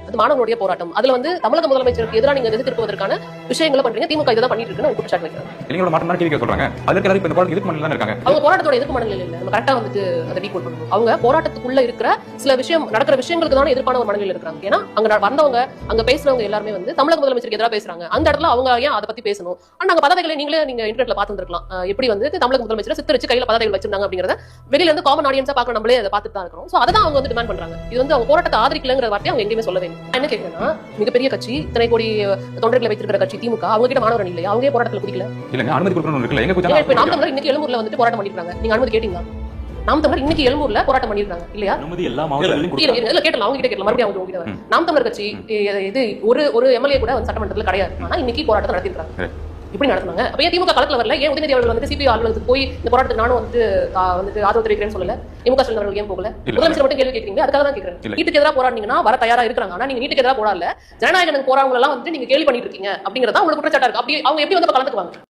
அது மாணவர்களுடைய போராட்டம். அதுல வந்து தமிழக முதலமைச்சருக்கு எதிராக நீங்க எதிர்த்திருப்பதற்கான விஷயங்களை பண்றீங்க. திமுக இதுதான் பண்ணிட்டு இருக்குன்னு குற்றச்சாட்டு வைக்கிறாங்க. நீங்களோட மாற்றம் தான் கேள்வி சொல்றாங்க. அதுக்கு எல்லாரும் இப்ப இந்த எதிர்ப்பு மனநிலையில இருக்காங்க. அவங்க போராட்டத்தோட எதிர்ப்பு மனநிலையில இல்ல. நம்ம கரெக்டா வந்துட்டு அதை டீகோட் பண்ணணும். அவங்க போராட்டத்துக்குள்ள இருக்கிற சில நடக்கிற விஷயங்களுக்கு தான் எதிர்ப்பான ஒரு மனநிலையில இருக்காங்க. ஏன்னா அங்க வந்தவங்க அங்க பேசுறவங்க எல்லாருமே வந்து தமிழக முதலமைச்சருக்கு எதிராக பேசுறாங்க. அந்த இடத்துல அவங்க ஏன் அதை பத்தி பேசணும்? ஆனா அங்க பதாதைகளை நீங்க இன்டர்நெட்ல பார்த்துருக்கலாம். எப்படி வந்து தமிழக முதலமைச்சர் சித்தரிச்சு கையில பதாதைகள் வச்சிருந்தாங்க அப்படிங்கறத வெளியில இருந்து காமன் ஆடியன்ஸா பார்க்க நம்மளே அதை பார்த்துட்டு தான் இருக்கிறோம். சோ அதான் அவங்க வந்து டிமாண்ட் பண்றாங்க. இது வந்து அவங்க போராட்டத்தை ஆதரிக்கலங்கிற வார்த்தையை அவங்க எங்கேயுமே சொல்லவே இல்லை. என்ன கேட்கிறேன்னா, மிகப்பெரிய கட்சி, இத்தனை கோடி தொண்டர்களை வைத்திருக்கிற கட்சி திமுக, அவங்க கிட்ட மாணவர் இல்லையா? அவங்க போராட்டத்தில் குதிக்கல. இல்லங்க, அனுமதி கொடுக்கணும் இருக்குல்ல. எங்க குதிச்சா இப்ப நாம் தமிழர் இன்னைக்கு எழும்பூர்ல வந்து போராட்டம் பண்ணிருக்காங்க. நீங்க அனுமதி கேட்டீங்களா? நாம் தமிழர் இன்னைக்கு எழும்பூர்ல போராட்டம் பண்ணிருக்காங்க இல்லையா? அனுமதி எல்லா மாவட்டங்களிலும் கொடுத்தாங்க. இல்ல கேட்டலாம், அவங்க கிட்ட கேட்டலாம். மறுபடியும் அவங்க கிட்ட நாம் தமிழர் கட்சி இது ஒரு எம்எல்ஏ கூட வந்து சட்டமன்றத்துல கிடையாது. ஆனா இன்னைக்கு போராட்டம் நடத்திருக்காங்க. இப்படி நடத்துனாங்க. அப்ப ஏன் திமுக களத்துல வரல? ஏன் உதயநிதி அவர்கள் வந்து சிபிஐ அலுவலகத்துக்கு போய் இந்த போராட்டத்துக்கு நானும் வந்து ஆதரவு தெரிவிக்கிறேன்னு சொல்லல? திமுக ஸ்டாலின் அவர்கள் ஏன் போகல? முதலமைச்சர் மட்டும் கேள்வி கேட்கறீங்க. அதுக்காக தான் கேட்கிறேன். நீட்டுக்கு எதிராக போராடினீங்கன்னா வர தயாரா இருக்காங்க. ஆனா நீங்க நீட்டுக்கு எதிராக போராடல, ஜனநாயகனுக்கு போராடுறவங்க எல்லாம் வந்து நீங்க கேள்வி பண்ணிட்டு இருக்கீங்க அப்படிங்கறதா உங்களுக்கு குற்றச்சாட்டா இருக்கு. அப்படி அவங்க எப்படி வந்து கலந்துக்குவாங்க?